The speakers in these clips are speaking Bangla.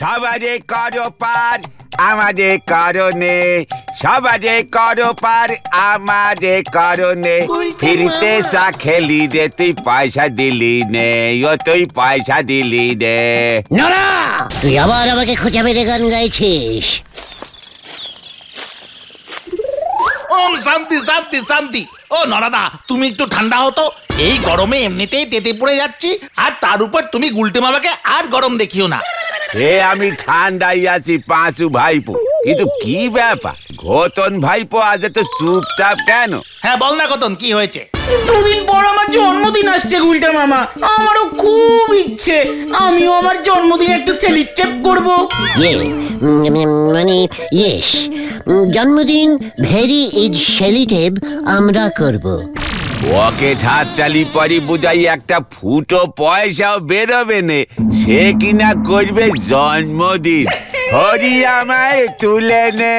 সবারে করো পার আমাদের কারণে, সবারে করো পার আমাদের কারণে। ফিরতে চা খেলি রে তুই পয়সা দিলি নে, ও তুই পয়সা দিলি নে। নড়া, তুই আবার আমাকে খোঁচা মেরে গান গাইছিস। ওম শান্তি শান্তি শান্তি। ও নরাদা, তুমি একটু ঠান্ডা হতো। এই গরমে এমনিতেই তেতে পড়ে যাচ্ছি, আর তার উপর তুমি গুলটে মামাকে আর গরম দেখিও না। আমি ঠান্ডাই আছি পাঁচু ভাইপো, কিন্তু কি ব্যাপার ঘটন ভাইপো আজ তো চুপচাপ কেন? হ্যাঁ বল না কতন, কি হয়েছে? দুদিন পর আমার জন্মদিন আসছে গুলটা মামা, আমারও খুব ইচ্ছে আমিও আমার জন্মদিন একটু সেলিব্রেট করব। মানে ইয়েস, জন্মদিন ভেরি ইজ সেলিটেভ আমরা করব। ওকে হাত চালি পরি বুঝাই একটা ফুটো পয়সাও বেরোবে নে, সে কিনা করবে জন্মদিন। হরি আমায় তুলে নে,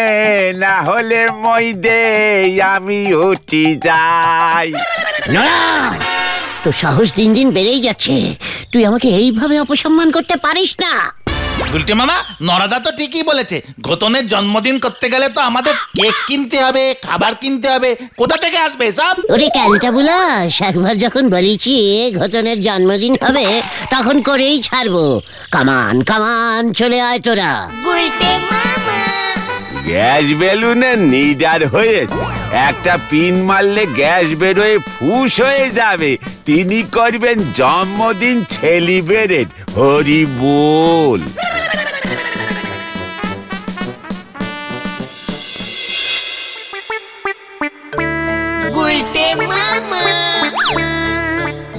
না হলে মই দে আমি উঠি যাই। নড়া, তো সাহস দিন দিন বেড়েই যাচ্ছে, তুই আমাকে এইভাবে অপসম্মান করতে পারিস না। গুলটে মামা, নরাদা তো ঠিকই বলেছে। ঘটনের জন্মদিন করতে গেলে তো আমাদের কেক কিনতে হবে, খাবার কিনতে হবে। কোথা থেকে আসবে সব? ওরে ক্যালটা বুলাস, একবার যখন বলেছি ঘটনের জন্মদিন হবে তখন করেই ছাড়বো। কামান কামান চলে আয় তোরা। গ্যাস বেলুনে নিডার হয়েছে, একটা পিন মারলে গ্যাস বেরোয় ফুস হয়ে যাবে। তিনি করবেন জন্মদিন সেলিব্রেট। হরি বল।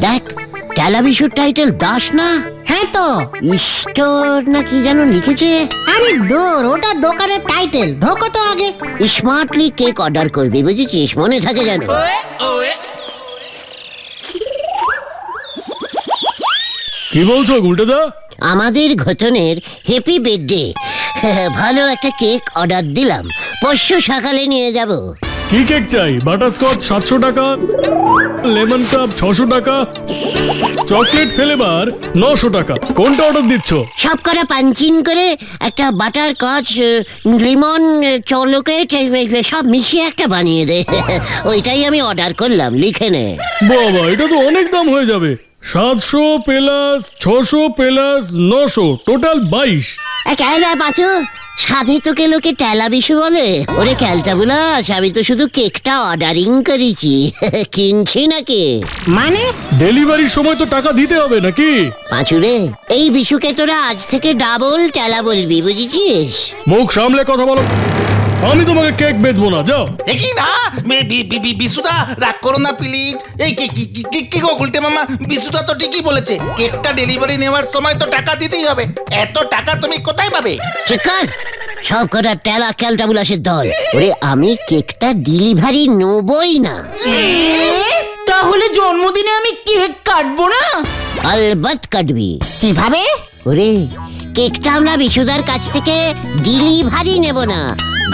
দেখ, টেলাভিশন টাইটেল দাস না? হ্যাঁ তো, স্টোর না কি যেন লিখেছে। আরে দূর, ওটা দোকানের টাইটেল। ঢোকো তো আগে। স্মার্টলি কেক অর্ডার করবি, বুঝেছিস? মনে থাকে যেন। কি বলছো গুলটেদা? আমাদের ঘটনের হ্যাপি বার্থডে, ভালো একটা কেক অর্ডার দিলাম, পরশু সকালে নিয়ে যাব। কি কেক চাই? বাটারস্কচ 700 টাকা, লেমন কাপ 600 টাকা, চকলেট ফ্লেভার 900 টাকা। কোনটা অর্ডার দিচ্ছ? সব করা পাঞ্চিন করে একটা বাটার কচ, লিমন, চকলেট সব মিশিয়ে একটা বানিয়ে দে। ওইটাই আমি অর্ডার করলাম, লিখে নে। বাবা, এটা তো অনেক দাম হয়ে যাবে। 700 প্লাস 600 প্লাস 900, টোটাল 22। ক্যালা পাচু, সাধে তোকে লোকে টেলা বিশু বলে। ওরে ক্যালটা বুলাস, আমি তো শুধু কেকটা অর্ডারিং করেছি, কিনছি নাকি। মানে ডেলিভারির সময় তো টাকা দিতে হবে নাকি? পাঁচুরে, এই বিশুকে তোরা আজ থেকে ডাবল টেলা বলবি, বুঝেছিস? মুখ সামলে কথা বলো। আমি তোমাকে কেক বেচবো না, যাও। কি না বিশুদা, রাগ করো না প্লিজ। এই কি গো গুলটে মামা, বিশুদা তো ঠিকই বলেছে। কেকটা ডেলিভারি নেওয়ার সময় তো টাকা দিতেই হবে। এত টাকা তুমি কোথায় পাবে? চিকার, সব কটা টেলা ক্যালটা বুলাসের দল। ওরে আমি কেকটা ডেলিভারি নেবই না। তাহলে জন্মদিনে আমি কেক কাটবো না? আলবাত কাটবি। কিভাবে? ওরে, কেকটা আমরা বিশুদার কাছ থেকে ডেলিভারি নেব না।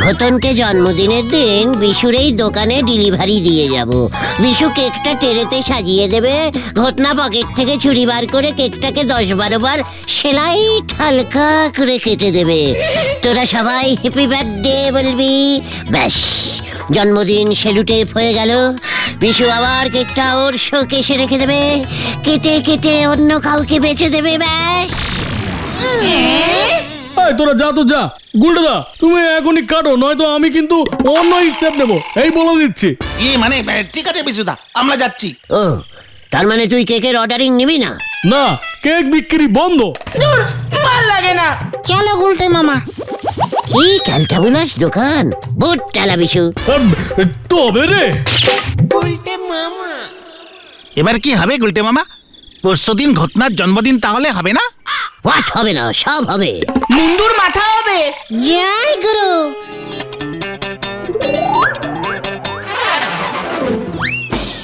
ঘটনকে জন্মদিনের দিন বিশুর এই দোকানে ডেলিভারি দিয়ে যাব। বিশু কেকটা টেরেতে সাজিয়ে দেবে, ঘটনা পকেট থেকে ছুরি বার করে কেকটাকে 10-12 বার সেলাই হালকা করে কেটে দেবে। তোরা সবাই হ্যাপি বার্থডে বলবি, ব্যাস জন্মদিন সেলুটেপ হয়ে গেল। বিশু আবার কেকটা ওর শোকেসে রেখে দেবে, কেটে কেটে অন্য কাউকে বেচে দেবে, ব্যাস। এই তোরা যা তো যা। গুলটেদা, তুমি এখনই কাটো, নয়তো আমি কিন্তু অন্য স্টেপ নেবো, এই বলে দিচ্ছি। মানে ঠিক আছে বিশুদা, আমরা যাচ্ছি। ও, তার মানে তুই কেকের অর্ডারিং নিবি না? না, কেক বিক্রি বন্ধ। দূর, ভাল লাগে না। চলো গুলটে মামা। কি ক্যালটা বুলাস দোকান, বুট টেলা বিশু। তবে রে, এবার কি হবে গুলটে মামা? পরশুদিন ঘটনার জন্মদিন, তাহলে হবে না? হোয়াট হবে না? সব হবে। মুন্ডুর মাথা হবে। জয় গুরু।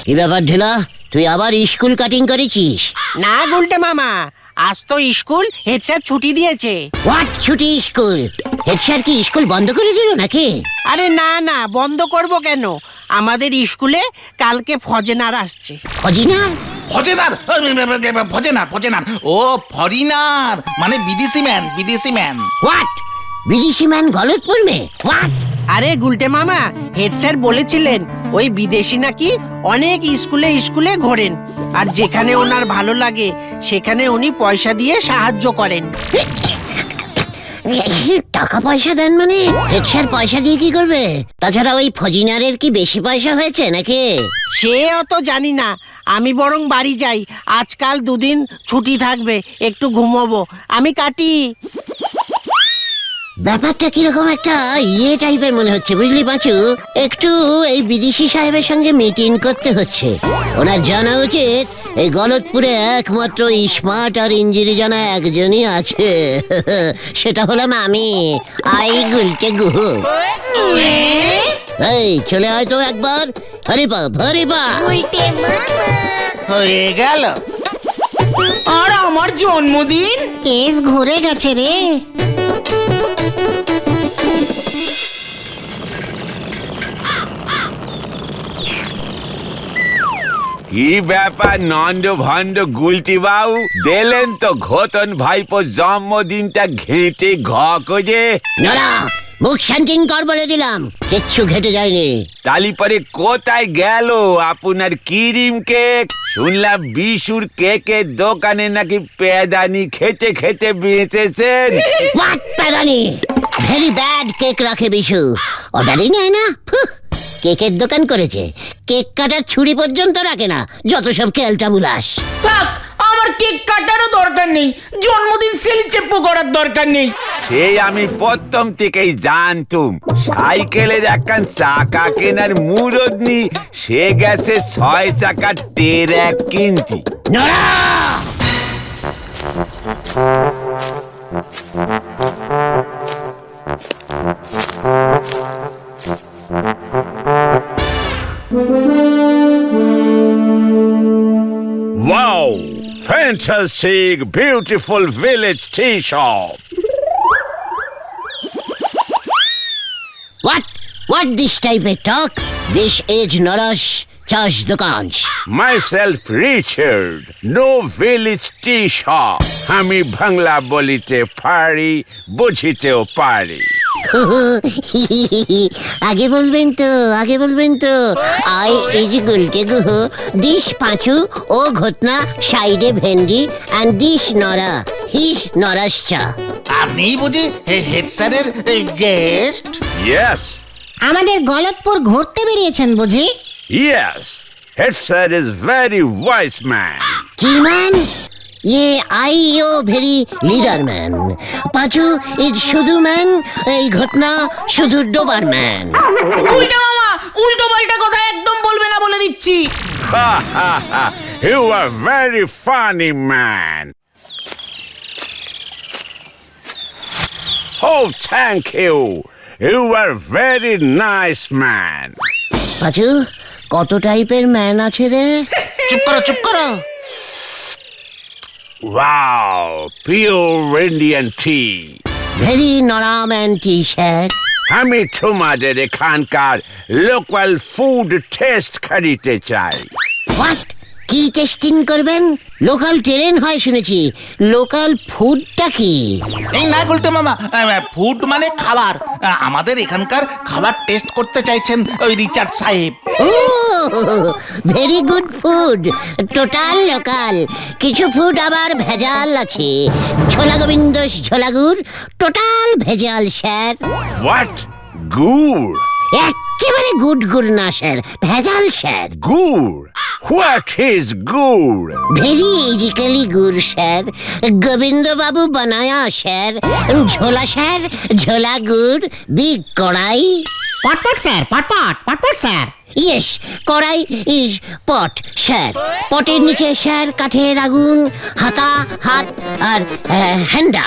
কি ব্যাপার ঢেলা, তুই আবার স্কুল কাটিং করেছিস? না গুলটে মামা, আজ তো স্কুল হেড স্যার ছুটি দিয়েছে। হোয়াট ছুটি স্কুল? হেড স্যার কি স্কুল বন্ধ করে দিল নাকি? আরে না না, বন্ধ করব কেন? আমাদের স্কুলে কালকে ফজেনার আসছে। ফজিনার? ফজেনার ফজেনার ফজেনার ও ফরিনার মানে বিদেশি ম্যান হোয়াট? বিদেশি ম্যান গলতপুর মে? হোয়াট? আরে গুলটে মামা, হেড স্যার বলেছিলেন ওই বিদেশি নাকি অনেক স্কুলে স্কুলে ঘোরেন, আর যেখানে ওনার ভালো লাগে সেখানে উনি পয়সা দিয়ে সাহায্য করেন। টাকা পয়সা দেন মানে? হেড স্যার পয়সা দিয়ে কি করবে? তাছাড়া ওই ফজিনারের কি বেশি পয়সা হয়েছে নাকি? সে অত জানি না, আমি বরং বাড়ি যাই, আজকাল দুদিন ছুটি থাকবে, একটু ঘুমোবো, আমি কাটি। ব্যাপারটা কিরকম একটা টাইপের মনে হচ্ছে, বুঝলি পাঁচু? একটু এই বিদেশি সাহেবের সঙ্গে মিটিং করতে হচ্ছে। ওনার জানা উচিত এই গলতপুরে একমাত্র স্মার্ট আর ইঞ্জিনি জানা একজনই আছে, সেটা হলাম আমি, আই গুলটে গুহু। এই চলে আয় তো একবার, হরিপা হরিপা। হয়ে গেল। আর আমার জন্মদিন? কেস ঘুরে গেছে রে। কি ব্যাপার নন্দ ভন্ড গুলটি বাবু, দিলেন তো ঘোতন ভাইপো জন্মদিনটা ঘেঁটে ঘ করে। নড়া, মুখ শান্তিন কর বলে দিলাম, কিচ্ছু ঘেটে যায়নি। তালি পরে কোথায় গেল আপনার ক্রিম কেক? শুনলাম বিশুর কেকের দোকানে নাকি পেদানি খেতে খেতে বেঁচেছেন। হোয়াট প্যারানি? ভেরি ব্যাড কেক রাখে বিশু, অর্ডারই নেয় না। ফুহ, কেকের দোকান করেছে, কেক কাটার ছুরি পর্যন্ত রাখে না, যত সব খেলটা বুলাস। থাক, আমার কেক কাটারও দরকার নেই, জন্মদিন সেলিব্রেট করার দরকার নেই। সেই আমি প্রথম থেকেই জানতুম সাইকেলের একখান চাকা কেনার মুরদ নি, সে গেছে 6 চাকা টেরাক কিনতি। নড়া! Wow! Fantastic, beautiful village tea shop. What this type of talk? This is Narash চাষ দোকান। Myself Richard, no village tea shop. আমি বাংলা বলিতে পারি, বুঝিতেও পারি। আগে বলবেন তো I is Gulte Guha, this পাঁচু ও ঘটনা সাইডে ভেন্ডি অ্যান্ড দিস নরা হিস নরাস চা। আপনি বুঝি হেড স্যারের গেস্ট? Yes, আমাদের গলতপুর ঘুরতে বেরিয়েছেন বুঝি? yes. Head sir is very wise man. কি ম্যান? ये आई ओ very leader man. Panchu is শুধু ম্যান, এই ঘটনা শুধু ডোবার ম্যান। উল্টা মামা, উল্টো পাল্টা কথা একদম বলবে না বলে দিচ্ছি। Ha ha ha! You are very funny man. Oh, thank you. You are very nice man. পাঁচু, কত টাইপের ম্যান আছে রে? চুপ করো। Wow, pure Indian tea. Very নরা ম্যান টি স্যার। আমি তোমাদের এখানকার লোকাল ফুড টেস্ট করিতে চাই। হোয়াট? কি টেস্টিং করবেন? লোকাল ট্রেন হয় শুনেছি, লোকাল ফুডটা কি? এই না গুলটে মামা, ফুড মানে খাবার। আমাদের এখানকার খাবার টেস্ট করতে চাইছেন ওই রিচার্ড সাহেব। Oh very good food, total local. কিছু ফুড আবার ভেজাল আছে, ছোলা গোবিন্দ ছোলাগুড় টোটাল ভেজাল স্যার। What? Good. একেবারে গুড গুড না স্যার, ভেজাল sir. Good. What is good? Very ethically গুড় স্যার, গোবিন্দ বাবু বানায়া স্যার। ঝোলা স্যার, ঝোলা গুড়, বিগ কড়াই। পটপট স্যার, পটপট স্যার। ইয়েস, কড়াই ইজ পট স্যার। পটের নিচে স্যার কাঠের আগুন, হাত আর হ্যান্ডা।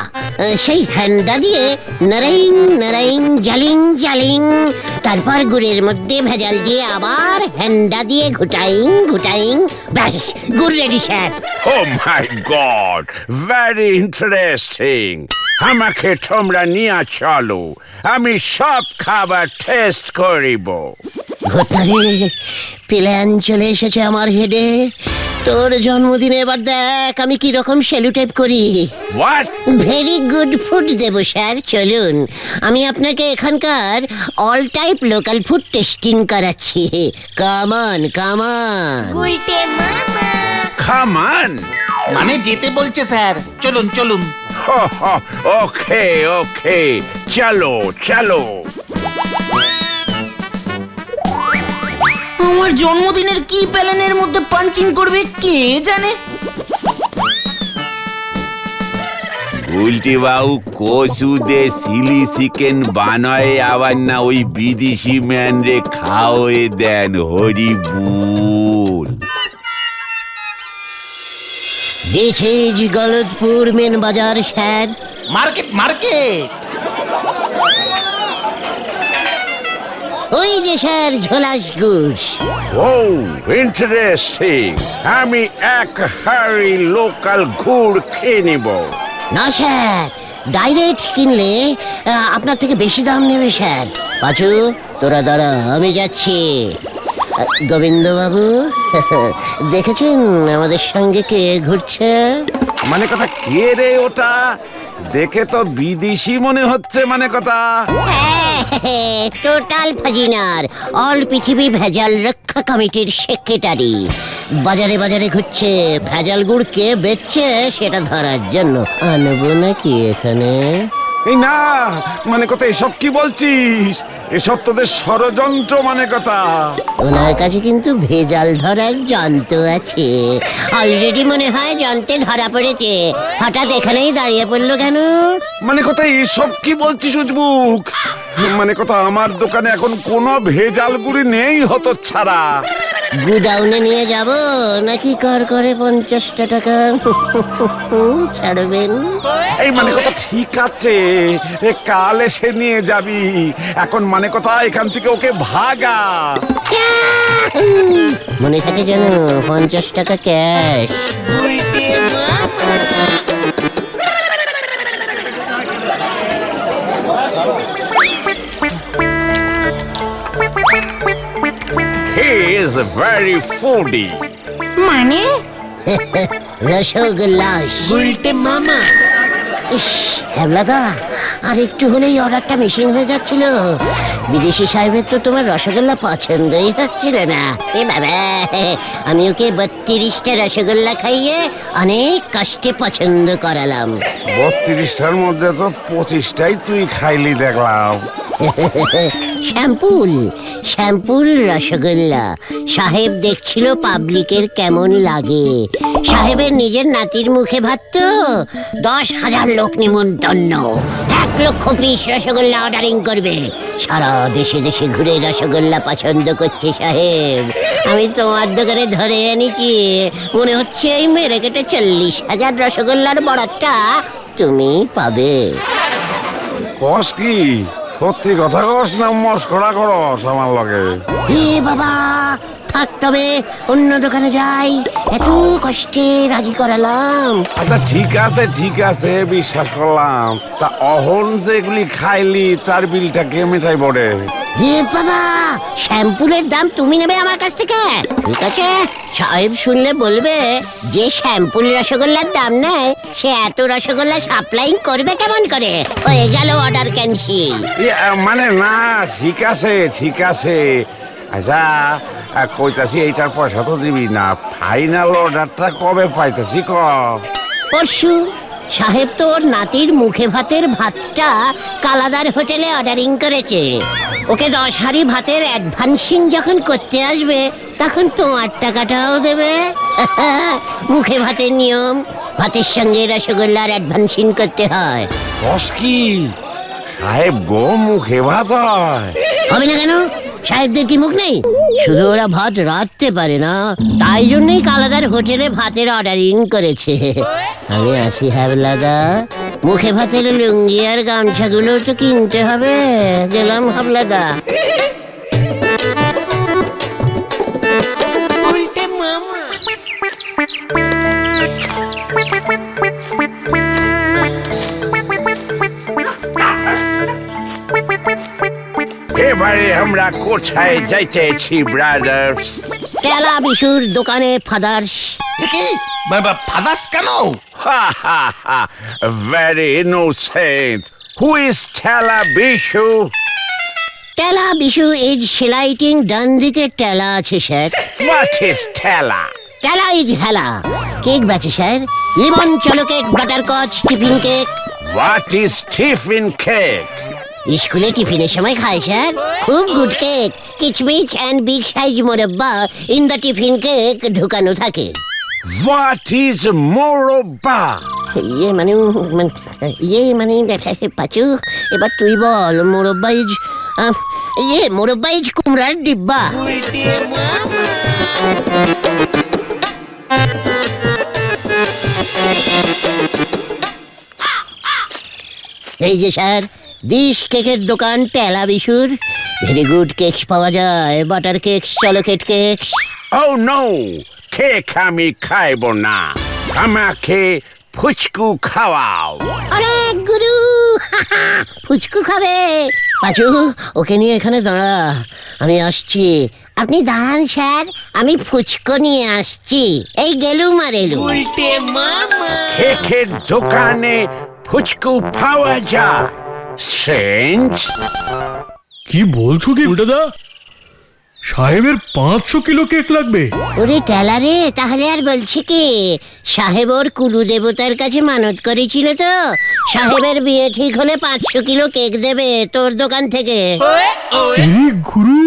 সেই হ্যান্ডা দিয়ে নারাইং জালিং, তারপর গুড়ের মধ্যে ভেজাল দিয়ে আবার হ্যান্ডা দিয়ে ঘুটাইং, ব্যাস গুড় ready sir. Oh my God! Very interesting. আমাকে তোমরা নিয়ে চলো, আমি সব খাবার টেস্ট করিব। ঘটারে প্ল্যান চলে এসেছে আমার হেডে। তোর জন্মদিনে এবার দেখ আমি কি রকম সেলুটেপ করি। হোয়াট? ভেরি গুড ফুড দেব স্যার, চলুন আমি আপনাকে এখানকার all type local food tasting করাচ্ছি। কামান কামান। খামান। মানে যেতে বলছে স্যার, চলুন চলুন। ওকে ওকে, চলো চলো। আমার জন্মদিনের কি প্যালেনের মধ্যে পাঞ্চিং করবে কে জানে। উল্টি বাবু কচু দে চিলি চিকেন বানায় আবার না ওই বিদেশি ম্যান রে খাওয়ে দেন, হরি বুল। দিস ইজ গলতপুর মেন বাজার স্যার। Market market. ওই যে স্যার ঝোলাস গুস। ও ইন্টারেস্টিং, আমি এক হাড়ি লোকাল গুড় খেয়ে নিব। না স্যার, ডাইরেক্ট কিনলে আপনার থেকে বেশি দাম নেবে স্যার। পাঁচু তোরা দাঁড়া, আমি যাচ্ছি। গোবিন্দ বাবু দেখেছেন আমাদের সঙ্গে কে ঘুরছে? মানে কথা কে রে ওটা? দেখে তো বিদেশি মনে হচ্ছে, মানে কথা। টোটাল ফাজিনার, অল পৃথিবী ভেজাল রক্ষা কমিটির সেক্রেটারি। বাজারে বাজারে ঘুরছে, ভেজাল গুড় কে বেচছে সেটা ধরার জন্য। আনবো নাকি এখানে? এই না, মানে কথা এসব কি বলছিস? এসব তোদের ষড়যন্ত্র, মানে কথা। ওনার কাছে কিন্তু ভেজাল ধরার যন্ত্র আছে। অলরেডি মনে হয় যন্ত্রে ধরা পড়েছে। হঠাৎ এখানেই দাঁড়িয়ে পড়লো কেন? মানে কথা এসব কি বলছিস উজবুক? মানে কথা আমার দোকানে এখন কোনো ভেজাল গুড়ি নেই হতো ছাড়া। গুডাউনে নিয়ে যাব নাকি কর করে 50টা টাকা ছাড়বেন? এই মানে কথা ঠিক আছে, কাল এসে নিয়ে যাবি। এখন মানে কথা এখান থেকে ওকে ভাগা। মনে থাকে যেন 50 টাকা cash. He is very foodie. মানে রসগোল্লাস উল্টে মামা। ইস হ্যাবলাদা, আর একটু হলেই অর্ডারটা মিসিং হয়ে যাচ্ছিল। বিদেশি সাহেবের তো তোমার রসগোল্লা পছন্দই হচ্ছিল না। এ বাবা, আমি ওকে 32টা রসগোল্লা খাইয়ে অনেক কষ্টে পছন্দ করালাম। 32টার মধ্যে তো 25টাই তুই খাইলি দেখলাম। শ্যাম্পুল শ্যাম্পুল রসগোল্লা। সাহেব দেখছিল পাবলিকের কেমন লাগে। সাহেবের নিজের নাতির মুখে ভাত তো। 10,000 লোক নিমন্ত্রণ, 1 লক্ষ পিস রসগোল্লা অর্ডারিং করবে। সারা দেশে দেশে ঘুরে রসগোল্লা পছন্দ করছে সাহেব। আমি তোমার দোকানে ধরে এনেছি, মনে হচ্ছে এই মেরে কেটে 40,000 রসগোল্লার বরাতটা তুমি পাবে। কস কি? সত্যি কথা কস না মস্করা করস আমার লগে? এ বাবা, থাক তবে অন্য দোকানে যাই। এত কষ্টে রাজি করালাম। আচ্ছা ঠিক আছে বিশ্বাস করলাম। তা অহন যেগুলি খাইলি তার বিলটা কে মেটাই পড়ে? এ বাবা, শ্যাম্পুলের দাম তুমি নেবে আমার কাছ থেকে? ঠিক আছে, সাহেব শুনলে বলবে যে শ্যাম্পুল রসগোল্লার দাম নেয় সে এত রসগোল্লা সাপ্লাইং করবে কেমন করে। হয়ে গেল অর্ডার ক্যান্সেল। মানে না, ঠিক আছে। আচ্ছা কইতাছি এইটার পয়সা তো দিবি না। ফাইনাল অর্ডারটা কবে পাইতাছি ক? পরশু। সাহেব তো ওর নাতির মুখে ভাতের ভাতটা কালাদার হোটেলে অর্ডারিং করেছে। ওকে 10 হাঁড়ি ভাতের অ্যাডভান্সিং যখন করতে আসবে তখন তোমার টাকাটাও দেবে। মুখে ভাতের নিয়ম, ভাতের সঙ্গে রসগোল্লার অ্যাডভান্সিং করতে হয়। কস কি? সাহেব গো মুখে ভাত হয়? হবে না কেন? সাহেবদের কি মুখ নেই? শুধু ওরা ভাত রাঁধতে পারে না, তাই জন্যই কালাদার হোটেলে ভাতের অর্ডারিং করেছে। আমি আসি হাবলাদা, মুখে ভাতের লুঙ্গি আর গামছাগুলো তো কিনতে হবে। গেলাম হাবলাদা। উল্টে মামা। এবারে আমরা কোথায় যাইতেছি ব্রাদার্স? টেলা বিশুর দোকানে ফাদার্স। কি ফাদার্স কেন? Ha ha ha! Very innocent. Who is Tela Bishu? টেলা বিশু ইজ সেলাইটিং ডান দিকে টেলা আছে স্যার। What is Tela? টেলা ইজ হেলা। কেক বেচে sir, lemon chocolate butterscotch tiffin cake. What is tiffin cake? স্কুলে টিফিনের সময় খায় স্যার, খুব গুড কেক। কিচমিচ অ্যান্ড বিগ সাইজ মোরব্বা ইন দ্য টিফিন কেক ঢুকানো থাকে। What is Moroba? ইয়ে মানে পাচু, এবার তুই বল। মোরব্বা ইজ মোরব্বা ইজ কুমড়ার ডিব্বা। এই যে স্যার, ডিশ কেকের দোকান টেলা বিশুর। ভেরি গুড কেকস পাওয়া যায়, butter cakes, chocolate cakes. Oh no! Cake আমি খাইব না। আমাকে ফুচকু খাওয়াও। আরে গুরু, ফুচকু খাবে? পাচু, ওকে নিয়ে এখানে দাঁড়া, আমি আসছি। আপনি দাঁড়ান স্যার, আমি ফুচকো নিয়ে আসছি। এই গেলুম আর এলুম। কেকের দোকানে ফুচকু পাওয়া যায়। Strange. কি বলছো কি উল্টাদা? সাহেবের 500 কিলো কেক লাগবে? ওরে টেলা রে, তাহলে আর বলছি কি, সাহেব ওর কুলু দেবতার কাছে মানত করেছিল তো, সাহেবের বিয়ে ঠিক হলে 500 কিলো কেক দেবে তোর দোকান থেকে। এই গুরু,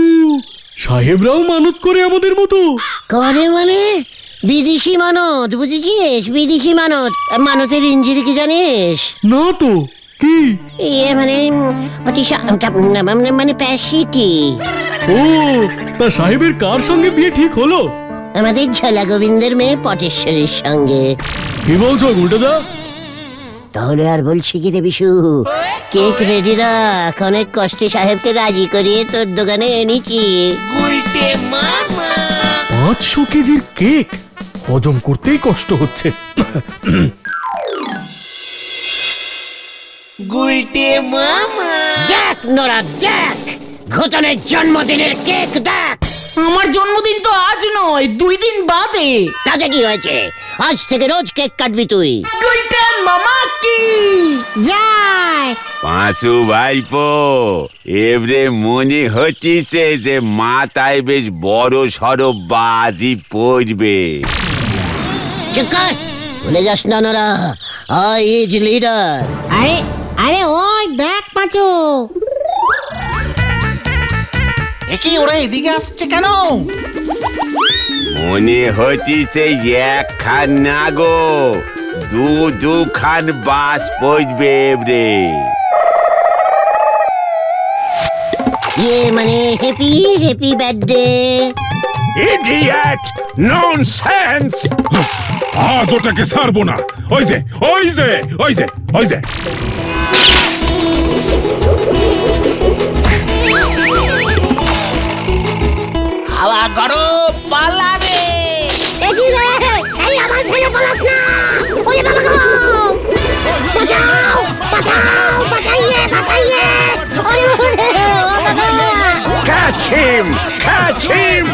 সাহেবরাও মানত করে আমাদের মতো? করে মানে বিদেশি মানত, বুঝেছিস? বিদেশি মানত। মানতের ইঞ্জিরি কি জানিস? না তো, কি? ইয়ে মানে প্যাসিটি। ও, তা সাহেবের কার সঙ্গে বিয়ে ঠিক হলো? আমাদের ঝোলা গোবিন্দের মেয়ে পটেশ্বরীর সঙ্গে। কি বলছো উল্টাদা? তাহলে আর বলছি কি রে বিশু, কেক রেডি রাখ, অনেক কষ্টে সাহেবকে রাজি করিয়ে তোর দোকানে এনেছি। 500 কেজির কেক হজম করতেই কষ্ট হচ্ছে। দেখ নোরা, দেখ ঘটনের জন্মদিনের কেক দেখ। আমার জন্মদিন তো আজ নয়, 2 দিন বাদে। তাতে কি হয়েছে? আজ থেকে রোজ কেক কাটবি তুই। গুলটে মামা কি যায়। পাঁচু ভাইপো, এবারে মনে হচ্ছে যে মাথায় বেশ বড় সড়ো বাজি পড়বে। চুপ কর, ভুলে যাস না নোরা, আই ইজ লিডার। আরে আরে ওই দেখ পাঁচু। কি ওরা এদিকে আসছে কেন? মনে হচ্ছে একখান না গো, দুখান বাস পড়বে এবারে। ইয়ে মানে happy happy birthday. Idiot, nonsense! আজ ওটাকে ছাড়বো না। ওই যে ওই যে ওই যে ওই যে হাওয়া করো, পালা রে। এগি রে, এই আমার ফেলে পালাস না। ওরে বাবা গো, বাঁচাও বাঁচাও, বাঁচাইয়ে বাঁচাইয়ে। ওরে ওরে ও বাবা। Catch him! Catch him!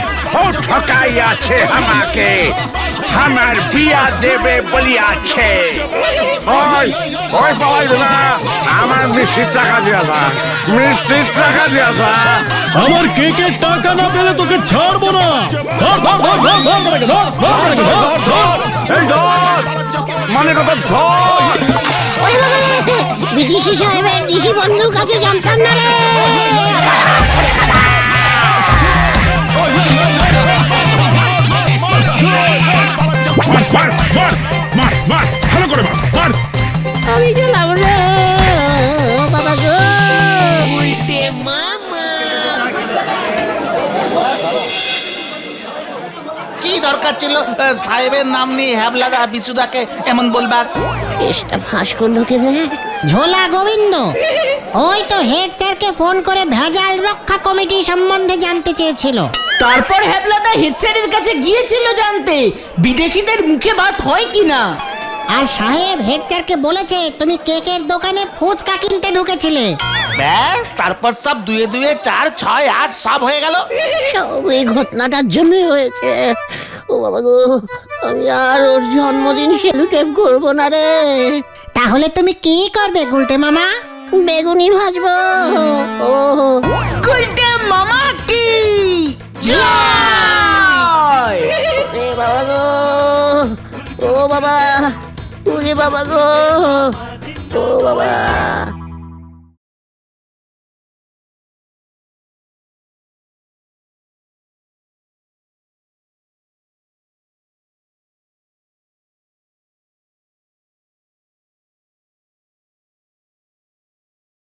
ও ঠকাই আছে আমাকে, আমার বিয়া দেবে বলিয়াছে। ওই ওই পালাইবে না, আমার মিষ্টির টাকা দিয়া যা, মিষ্টির টাকা দিয়া যা। আমার কেকের টাকা না পেলে তোকে ছাড়বো না। ধর, ধর, ধর, ধর, ধর, ধর, ধর, ধর, ধর, ধর। এই ধর, মানে কত ধর। ওরে বাবা রে, বিদেশি সাহেবের দেশি বন্ধুর কাছে জানতাম না রে। মার মার মার মার মার, ভালো করে মার মার। আমি গেলাম রে, ও বাবা গো। কি দরকার ছিল সাহেবের নাম নিয়ে হ্যাবলাদা বিশুদাকে এমন বলবার? কেসটা ফাঁস করলো কে রে? ঝোলা গোবিন্দ ওই তো হেড স্যারকে ফোন করে ভেজাল রক্ষা কমিটি সম্বন্ধে জানতে চেয়েছিল। তারপর হ্যাবলাদা হেড স্যারের কাছে গিয়েছিল জানতে বিদেশিদের মুখে ভাত হয় কিনা। আর সাহেব হেড স্যারকে বলেছে তুমি কেকের দোকানে ফুচকা কিনতে ঢুকেছিলে। ব্যাস তারপর সব 2 2 4 6 8 সব হয়ে গেল। সব এই ঘটনাটার জন্যই হয়েছে। ও বাবা গো, আমি আর ওর জন্মদিন সেলিব্রেট করবো না রে। তাহলে তুমি কি করবে গুলটে মামা? বেগুনি ভাজবো। ও গুলটে মামা কি রে বাবা গো, ও বাবা, ওরে বাবা গো, ও বাবা।